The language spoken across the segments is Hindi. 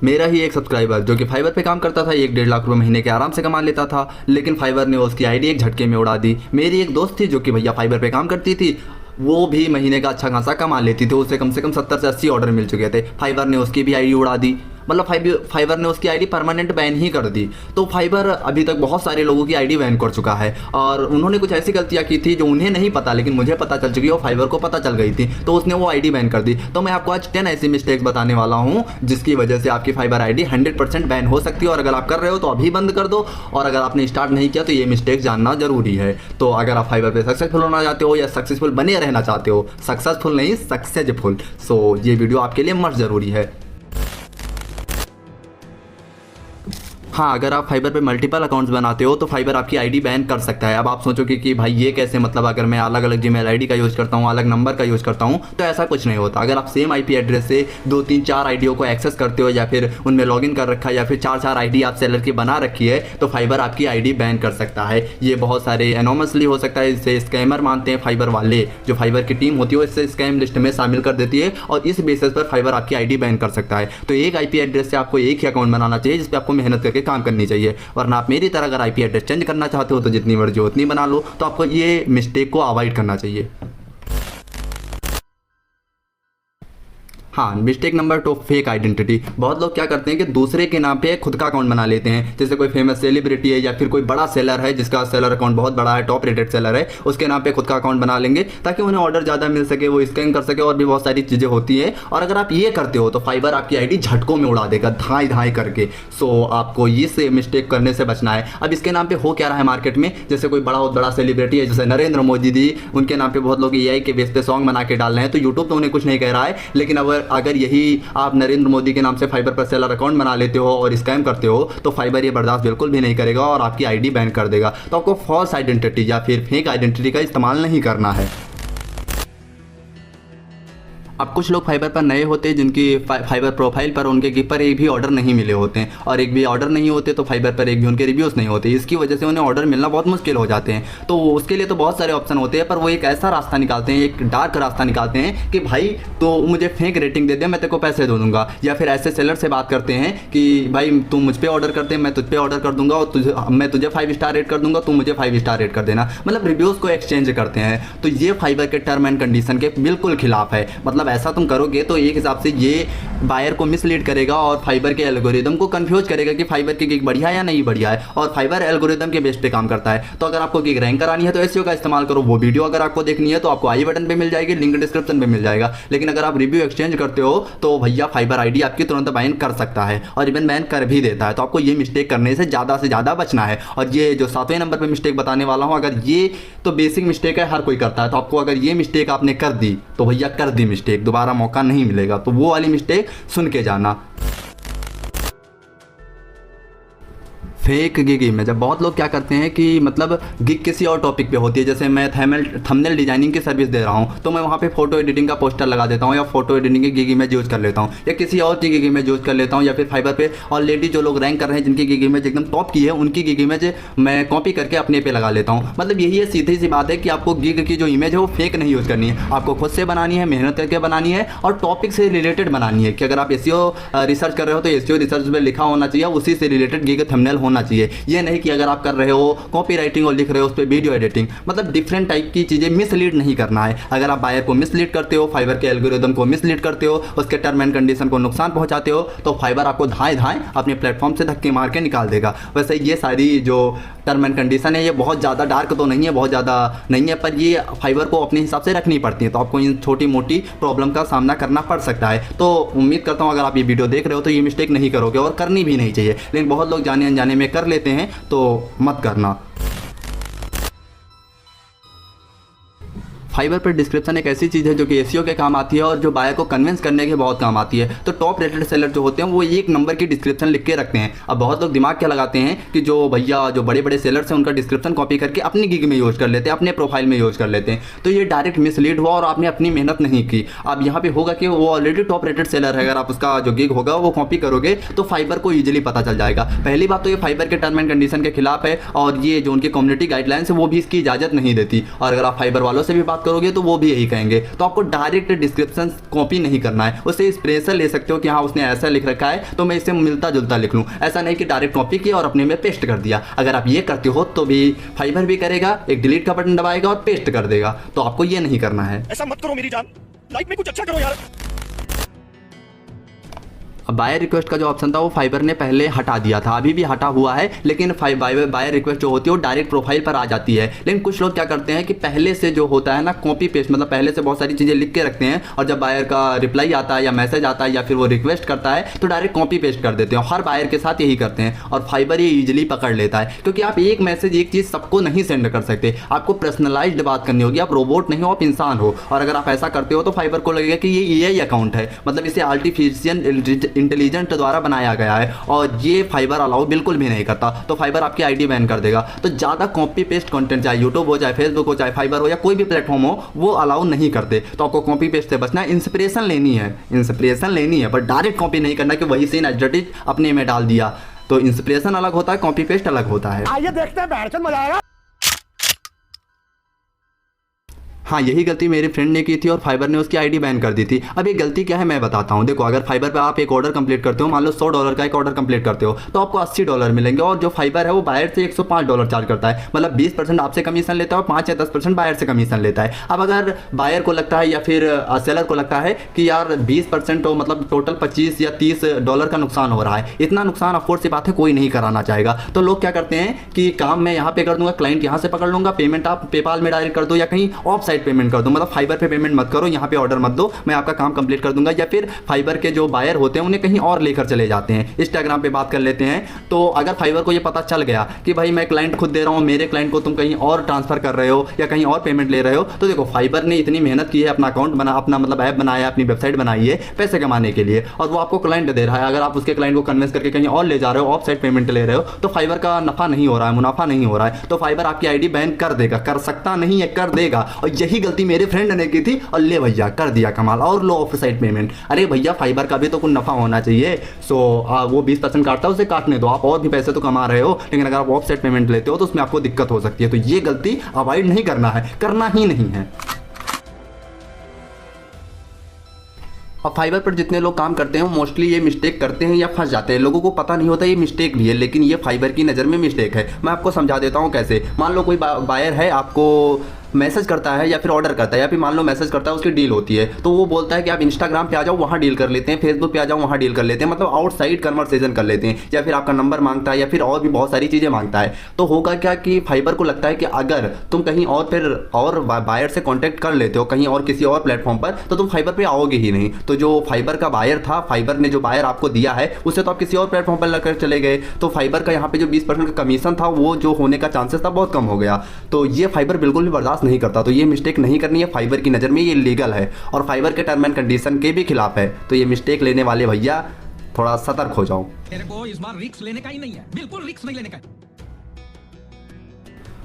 मेरा ही एक सब्सक्राइबर जो कि फाइवर पे काम करता था 1-1.5 लाख रुपये महीने के आराम से कमा लेता था, लेकिन फाइवर ने उसकी आईडी एक झटके में उड़ा दी। मेरी एक दोस्त थी जो कि भैया फाइवर पे काम करती थी, वो भी महीने का अच्छा खासा कमा लेती थी, उसे कम से कम 70 से 80 ऑर्डर मिल चुके थे। फाइवर ने उसकी भी आईडी उड़ा दी, मतलब फाइवर ने उसकी आईडी परमानेंट बैन ही कर दी। तो फाइवर अभी तक बहुत सारे लोगों की आईडी बैन कर चुका है और उन्होंने कुछ ऐसी गलतियां की थी जो उन्हें नहीं पता लेकिन मुझे पता चल चुकी है और फाइवर को पता चल गई थी, तो उसने वो आईडी बैन कर दी। तो मैं आपको आज 10 ऐसी मिस्टेक्स बताने वाला हूँ जिसकी वजह से आपकी फाइवर आईडी 100% बैन हो सकती है, और अगर आप कर रहे हो तो अभी बंद कर दो, और अगर आपने स्टार्ट नहीं किया तो ये मिस्टेक जानना जरूरी है। तो अगर आप फाइवर पे सक्सेसफुल होना चाहते हो या सक्सेसफुल बने रहना चाहते हो, सक्सेसफुल नहीं सक्सेसफुल, सो ये वीडियो आपके लिए मस्ट जरूरी है। हाँ, अगर आप फाइवर पे मल्टीपल अकाउंट्स बनाते हो तो फाइवर आपकी आईडी बैन कर सकता है। अब आप सोचोगे कि भाई ये कैसे, मतलब अगर मैं अलग अलग जीमेल आईडी का यूज़ करता हूँ, अलग नंबर का यूज़ करता हूँ, तो ऐसा कुछ नहीं होता। अगर आप सेम आईपी एड्रेस से 2-3-4 आईडियों को एक्सेस करते हो या फिर उनमें लॉगिन कर रखा है या फिर 4-4 आईडी आप सेलर की बना रखी है, तो फाइवर आपकी आईडी बैन कर सकता है। ये बहुत सारे एनोमसली हो सकता है, इससे स्कैमर मानते हैं फाइवर वाले, जो फाइवर की टीम होती है वो इससे स्कैम लिस्ट में शामिल कर देती है और इस बेसिस पर फाइवर आपकी आईडी बैन कर सकता है। तो एक आईपी एड्रेस से आपको एक ही अकाउंट बनाना चाहिए जिस पर आपको मेहनत करके काम करनी चाहिए, वरना आप मेरी तरह अगर आईपी एड्रेस चेंज करना चाहते हो तो जितनी मर्जी उतनी बना लो। तो आपको ये मिस्टेक को अवॉइड करना चाहिए। हाँ, मिस्टेक नंबर 2, फेक आइडेंटिटी। बहुत लोग क्या करते हैं कि दूसरे के नाम पे खुद का अकाउंट बना लेते हैं। जैसे कोई फेमस सेलिब्रिटी है या फिर कोई बड़ा सेलर है जिसका सेलर अकाउंट बहुत बड़ा है, टॉप रेटेड सेलर है, उसके नाम पे खुद का अकाउंट बना लेंगे ताकि उन्हें ऑर्डर ज़्यादा मिल सके, वो स्कैम कर सके और भी बहुत सारी चीज़ें होती हैं। और अगर आप ये करते हो तो फाइवर आपकी आईडी झटकों में उड़ा देगा, धाई धाई करके। सो आपको इस मिस्टेक करने से बचना है। अब इसके नाम पे हो क्या रहा है मार्केट में, जैसे कोई बहुत बड़ा सेलिब्रिटी है जैसे नरेंद्र मोदी जी, उनके नाम पे बहुत लोग एआई के बेस पे सॉन्ग बना के डाल रहे हैं, तो यूट्यूब तो उन्हें कुछ नहीं कह रहा है, लेकिन अगर यही आप नरेंद्र मोदी के नाम से फाइवर पर सेलर अकाउंट बना लेते हो और स्कैम करते हो तो फाइवर ये बर्दाश्त बिल्कुल भी नहीं करेगा और आपकी आईडी बैन कर देगा। तो आपको फॉल्स आइडेंटिटी या फिर फेक आइडेंटिटी का इस्तेमाल नहीं करना है। अब कुछ लोग फाइवर पर नए होते हैं जिनकी फाइवर प्रोफाइल पर उनके पर एक भी ऑर्डर नहीं मिले होते हैं, और एक भी ऑर्डर नहीं होते तो फाइवर पर एक भी उनके रिव्यूज़ नहीं होते। इसकी वजह से उन्हें ऑर्डर मिलना बहुत मुश्किल हो जाते हैं। तो उसके लिए तो बहुत सारे ऑप्शन होते हैं, पर वो एक ऐसा रास्ता निकालते हैं, एक डार्क रास्ता निकालते हैं कि भाई तो मुझे फेक रेटिंग दे दे, मैं तेरे को पैसे दे दूंगा। या फिर ऐसे सेलर से बात करते हैं कि भाई तू मुझ पर ऑर्डर करते, मैं तुझ पर ऑर्डर कर दूंगा और मैं तुझे 5 स्टार रेट कर दूंगा, तू मुझे 5 स्टार रेट कर देना। मतलब रिव्यूज़ को एक्सचेंज करते हैं। तो ये फाइवर के टर्म एंड कंडीशन के बिल्कुल खिलाफ है। मतलब ऐसा तुम करोगे तो एक हिसाब से ये बायर को मिसलीड करेगा और फाइवर के एल्गोरिदम को कंफ्यूज करेगा कि फाइवर की गिग बढ़िया है या नहीं बढ़िया है, और फाइवर एल्गोरिदम के बेस पे काम करता है। तो अगर आपको गिग रैंक करानी है तो एसईओ का इस्तेमाल करो। वो वीडियो अगर आपको देखनी है तो आपको आई बटन पे मिल जाएगी, लिंक डिस्क्रिप्शन पे मिल जाएगा। लेकिन अगर आप रिव्यू एक्सचेंज करते हो तो भैया फाइवर आईडी आपकी तुरंत बैन कर सकता है और इवन बैन कर भी देता है। तो आपको ये मिस्टेक करने से ज़्यादा बचना है। और ये जो 7वें नंबर पर मिस्टेक बताने वाला हूँ, अगर ये तो बेसिक मिस्टेक है, हर कोई करता है। तो आपको अगर ये मिस्टेक आपने कर दी तो भैया कर दी मिस्टेक, दोबारा मौका नहीं मिलेगा। तो वो वाली मिस्टेक सुन के जाना। Fake gig image. अब बहुत लोग क्या करते हैं कि मतलब गिग किसी और टॉपिक पे होती है, जैसे मैं थंबनेल डिजाइनिंग की सर्विस दे रहा हूँ तो मैं वहाँ पे फोटो एडिटिंग का पोस्टर लगा देता हूँ या फोटो एडिटिंग की गिग इमेज यूज़ कर लेता हूँ या किसी और की गिग इमेज यूज़ कर लेता हूँ, या फिर फाइवर पे ऑलरेडी जो लोग रैंक कर रहे हैं जिनकी गिग इमेज एकदम टॉप की है उनकी गिग इमेज मैं कॉपी करके अपने पे लगा लेता हूँ। मतलब यही है, सीधी सी बात है कि आपको गिग की जो इमेज है वो फेक नहीं यूज़ करनी है, आपको खुद से बनानी है, मेहनत करके बनानी है और टॉपिक से रिलेटेड बनानी है। कि अगर आप एसईओ रिसर्च कर रहे हो तो एसईओ रिसर्च में लिखा होना चाहिए, उसी से रिलेटेड गिग थंबनेल होना चाहिए। ये कि अगर आप कर रहे हो कॉपी राइटिंग और लिख रहे हो उस पर वीडियो एडिटिंग, मतलब डिफरेंट टाइप की चीजें मिसलीड नहीं करना है। अगर आप बायर को मिसलीड करते हो, फाइवर के एल्गोरिदम को मिसलीड करते हो, उसके टर्म एंड कंडीशन को नुकसान पहुंचाते हो, तो फाइवर आपको धाए अपने प्लेटफॉर्म से धक्के मार के निकाल देगा। वैसे ये सारी जो टर्म एंड कंडीशन है ये बहुत ज़्यादा डार्क तो नहीं है, बहुत ज़्यादा नहीं है, पर ये फाइवर को अपने हिसाब से रखनी पड़ती है। तो आपको इन छोटी मोटी प्रॉब्लम का सामना करना पड़ सकता है। तो उम्मीद करता हूँ अगर आप ये वीडियो देख रहे हो तो ये मिस्टेक नहीं करोगे और करनी भी नहीं चाहिए। लेकिन बहुत लोग जाने अनजाने में कर लेते हैं, तो मत करना। फाइवर पर डिस्क्रिप्शन एक ऐसी चीज़ है जो कि एसईओ के काम आती है और जो बायर को कन्विंस करने के बहुत काम आती है। तो टॉप रेटेड सेलर जो होते हैं वो 1 नंबर की डिस्क्रिप्शन लिख के रखते हैं। अब बहुत लोग दिमाग क्या लगाते हैं कि जो भैया जो बड़े बड़े सेलर्स हैं उनका डिस्क्रिप्शन कॉपी करके अपनी गिग में यूज़ कर लेते हैं, अपने प्रोफाइल में यूज़ कर लेते हैं। तो ये डायरेक्ट मिसलीड हुआ और आपने अपनी मेहनत नहीं की। अब यहाँ पे होगा कि वो ऑलरेडी टॉप रेटेड सेलर है, अगर आप उसका जो गिग होगा वो कॉपी करोगे तो फाइवर को ईजिली पता चल जाएगा। पहली बात तो ये फाइवर के टर्म एंड कंडीशन के खिलाफ है और ये जो उनकी कम्युनिटी गाइडलाइंस है वो भी इसकी इजाज़त नहीं देती। और अगर आप फाइवर वालों से भी बात बात करोगे तो वो भी यही कहेंगे। तो आपको डायरेक्ट डिस्क्रिप्शन कॉपी नहीं करना है, उससे इंस्पिरेशन ले सकते हो कि हाँ उसने ऐसा लिख रखा है तो मैं इससे मिलता जुलता लिख लूँ। ऐसा नहीं कि डायरेक्ट कॉपी किया और अपने में पेस्ट कर दिया। अगर आप ये करते हो तो भी फाइबर भी करेगा, एक डिलीट का बटन दबाएगा और पेस्ट कर देगा। तो आपको ये नहीं करना है। ऐसा मत करो मेरी जान, लाइफ में कुछ अच्छा करो यार। अब बायर रिक्वेस्ट का जो ऑप्शन था वो फाइबर ने पहले हटा दिया था, अभी भी हटा हुआ है, लेकिन बायर रिक्वेस्ट जो होती है वो डायरेक्ट प्रोफाइल पर आ जाती है। लेकिन कुछ लोग क्या करते हैं कि पहले से जो होता है ना कॉपी पेस्ट, मतलब पहले से बहुत सारी चीज़ें लिख के रखते हैं और जब बायर का रिप्लाई आता है या मैसेज आता है या फिर वो रिक्वेस्ट करता है तो डायरेक्ट कॉपी पेस्ट कर देते हैं। हर बायर के साथ यही करते हैं और फाइबर ये ईजिली पकड़ लेता है, क्योंकि आप एक मैसेज एक चीज़ सबको नहीं सेंड कर सकते। आपको पर्सनलाइज्ड बात करनी होगी, आप रोबोट नहीं हो, आप इंसान हो। और अगर आप ऐसा करते हो तो फाइबर को लगेगा कि ये AI अकाउंट है, मतलब इसे आर्टिफिशियल इंटेलिजेंट द्वारा बनाया गया है और ये फाइबर अलाउ बिल्कुल भी नहीं करता। तो फाइबर आपकी आईडी बैन कर देगा। तो ज़्यादा कॉपी पेस्ट कंटेंट, चाहे यूट्यूब हो, चाहे फेसबुक हो, चाहे फाइबर हो या कोई भी प्लेटफॉर्म हो, वो अलाउ नहीं करते। तो आपको कॉपी पेस्ट से बचना है, इंस्पिरेशन लेनी है, पर डायरेक्ट कॉपी नहीं करना कि वही सीन एज इट इज अपने में डाल दिया। तो इंस्पिरेशन अलग होता है, कॉपी पेस्ट अलग होता है। आइए देखते हैं, बैठ मजा आएगा। हाँ, यही गलती मेरे फ्रेंड ने की थी और फाइबर ने उसकी आईडी बैन कर दी थी। अब ये गलती क्या है मैं बताता हूँ। देखो, अगर फाइबर पे आप एक ऑर्डर कंप्लीट करते हो, मान लो $100 का एक ऑर्डर कंप्लीट करते हो तो आपको $80 मिलेंगे और जो फाइबर है वो बायर से $105 चार्ज करता है, मतलब 20% आपसे कमीशन लेता है और 5 या 10% बायर से कमीशन लेता है। अब अगर बायर को लगता है या फिर सेलर को लगता है कि यार 20% तो मतलब टोटल $25 या $30 का नुकसान हो रहा है, इतना नुकसान ऑफकोर्स सी बात है कोई नहीं कराना चाहेगा। तो लोग क्या करते हैं कि काम मैं यहाँ पे कर दूंगा, क्लाइंट यहाँ से पकड़ लूंगा, पेमेंट आप पेपाल में डायरेक्ट कर दो या कहीं ऑफ साइट पेमेंट कर दो, मतलब फाइबर पे पेमेंट मत करो, यहाँ पे ऑर्डर मत दो, मैं आपका काम कंप्लीट कर दूंगा। या फिर फाइबर के जो बायर होते हैं उन्हें कहीं और लेकर चले जाते हैं। इंस्टाग्राम पे बात कर लेते हैं, तो अगर फाइबर को ये पता चल गया कि भाई मैं क्लाइंट खुद दे रहा हूँ, मेरे क्लाइंट को तुम कहीं और ट्रांसफर कर रहे हो या कहीं और पेमेंट ले रहे हो, तो देखो फाइबर ने इतनी मेहनत की है, अपना अकाउंट बना, अपना मतलब ऐप बनाया, अपनी वेबसाइट बनाई है पैसे कमाने के लिए, और वो आपको क्लाइंट दे रहा है। अगर आप उसके क्लाइंट को कन्विंस करके कहीं और ले जा रहे हो, ऑफ साइट पेमेंट ले रहे हो, तो फाइबर का नफा नहीं हो रहा है, मुनाफा नहीं हो रहा है, तो फाइबर आपकी आईडी बैन कर देगा, कर सकता नहीं है, कर देगा। और यही गलती मेरे फ्रेंड ने की थी और ले भैया कर दिया कमाल, और लो ऑफ साइट पेमेंट। अरे भैया फाइबर का भी तो कुछ नफा होना चाहिए। सो वो 20% काटता है, उसे काटने दो, आप और भी पैसे तो कमा रहे हो, लेकिन अगर आप ऑफ साइट पेमेंट लेते हो तो उसमें आपको दिक्कत हो सकती है। तो ये गलती अवॉइड नहीं करना है, करना ही नहीं है। और फाइबर पर जितने लोग काम करते हैं वो मोस्टली ये मिस्टेक करते हैं या फंस जाते हैं। लोगों को पता नहीं होता ये मिस्टेक भी है, लेकिन ये फाइबर की नज़र में मिस्टेक है। मैं आपको समझा देता हूँ कैसे। मान लो कोई बायर है, आपको मैसेज करता है या फिर ऑर्डर करता है या फिर मान लो मैसेज करता है, उसकी डील होती है, तो वो बोलता है कि आप इंस्टाग्राम पे आ जाओ, वहाँ डील कर लेते हैं, फेसबुक पे आ जाओ, वहाँ डील कर लेते हैं, मतलब आउटसाइड कन्वर्सेशन कर लेते हैं, या फिर आपका नंबर मांगता है या फिर और भी बहुत सारी चीज़ें मांगता है। तो होगा क्या कि फाइबर को लगता है कि अगर तुम कहीं और फिर और बायर से कॉन्टैक्ट कर लेते हो कहीं और किसी और प्लेटफॉर्म पर, तो तुम फाइबर पर आओगे ही नहीं। तो जो फाइबर का बायर था, फाइबर ने जो बायर आपको दिया है उससे तो आप किसी और प्लेटफॉर्म पर लेकर चले गए, तो फाइबर का यहाँ पे जो 20% का कमीशन था वो जो होने का चांसेस था बहुत कम हो गया। तो ये फाइबर बिल्कुल भी बर्दाश्त नहीं करता। तो ये मिस्टेक नहीं करनी है, फाइबर की नज़र में ये लीगल है और फाइबर के टर्म एंड कंडीशन के भी खिलाफ है। तो ये मिस्टेक लेने वाले भैया थोड़ा सतर्क हो जाओ। तेरे को इस बार रिस्क लेने का ही नहीं है, बिल्कुल रिस्क नहीं लेने का।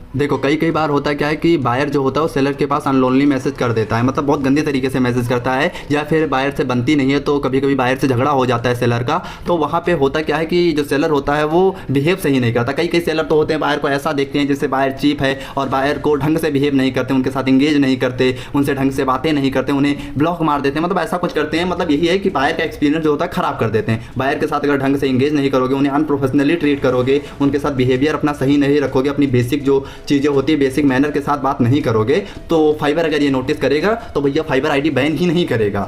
देखो कई बार होता क्या है कि बायर जो होता है वो सेलर के पास अनलोनली मैसेज कर देता है, मतलब बहुत गंदे तरीके से मैसेज करता है, या फिर बायर से बनती नहीं है तो कभी कभी बायर से झगड़ा हो जाता है सेलर का। तो वहाँ पे होता क्या है कि जो सेलर होता है वो बिहेव सही नहीं करता। कई सेलर तो होते हैं बायर को ऐसा देखते हैं जैसे बायर चीप है और बायर को ढंग से बिहेव नहीं करते, उनके साथ इंगेज नहीं करते, उनसे ढंग से बातें नहीं करते, उन्हें ब्लॉक मार देते हैं, मतलब ऐसा कुछ करते हैं। मतलब यही है कि बायर का एक्सपीरियंस जो होता है ख़राब कर देते हैं। बायर के साथ अगर ढंग से इंगेज नहीं करोगे, उन्हें अनप्रोफेशनली ट्रीट करोगे, उनके साथ बिहेवियर अपना सही नहीं रखोगे, अपनी बेसिक जो चीज़ें होती है बेसिक मैनर के साथ बात नहीं करोगे, तो फाइबर अगर ये नोटिस करेगा तो भैया फाइबर आईडी बैन ही नहीं करेगा,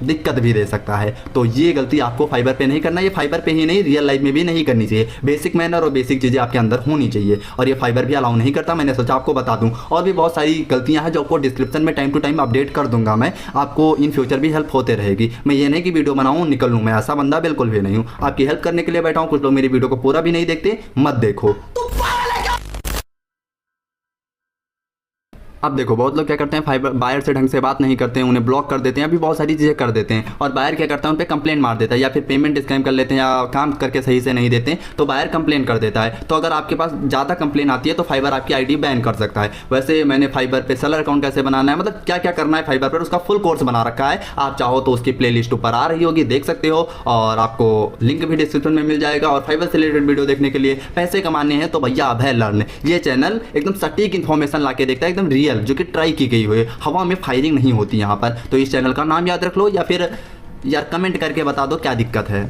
दिक्कत भी दे सकता है। तो ये गलती आपको फाइबर पे नहीं करना, ये फाइबर पे ही नहीं रियल लाइफ में भी नहीं करनी चाहिए। बेसिक मैनर और बेसिक चीज़ें आपके अंदर होनी चाहिए और ये फाइबर भी अलाउ नहीं करता। मैंने सोचा आपको बता दूं। और भी बहुत सारी गलतियां हैं जो आपको डिस्क्रिप्शन में टाइम टू टाइम अपडेट कर दूंगा मैं, आपको इन फ्यूचर भी हेल्प होते रहेगी। मैं ये नहीं कि वीडियो बनाऊँ निकल लूँ, मैं ऐसा बंदा बिल्कुल भी नहीं हूँ। आपकी हेल्प करने के लिए बैठा हूँ। कुछ लोग मेरी वीडियो को पूरा भी नहीं देखते, मत देखो। अब देखो बहुत लोग क्या करते हैं, फाइबर बायर से ढंग से बात नहीं करते हैं, उन्हें ब्लॉक कर देते हैं, अभी बहुत सारी चीज़ें कर देते हैं, और बायर क्या करता है उन पर कंप्लेंट मार देता है, या फिर पेमेंट स्कैम कर लेते हैं, या काम करके सही से नहीं देते हैं तो बायर कंप्लेन कर देता है। तो अगर आपके पास ज़्यादा कंप्लेन आती है तो फाइबर आपकी आईडी बैन कर सकता है। वैसे मैंने फाइबर पे सेलर अकाउंट कैसे बनाना है, मतलब क्या क्या करना है फाइबर पर, उसका फुल कोर्स बना रखा है। आप चाहो तो उसकी प्ले लिस्ट ऊपर आ रही होगी, देख सकते हो, और आपको लिंक भी डिस्क्रिप्शन में मिल जाएगा। और फाइबर से रिलेटेड वीडियो देखने के लिए पैसे कमाने हैं तो भैया अब है लर्न, ये चैनल एकदम सटीक इन्फॉर्मेशन ला के देखता है, एकदम रियल रियल जो कि ट्राई की गई हुई, हवा में फायरिंग नहीं होती यहाँ पर। तो इस चैनल का नाम याद रख लो या फिर यार कमेंट करके बता दो क्या दिक्कत है।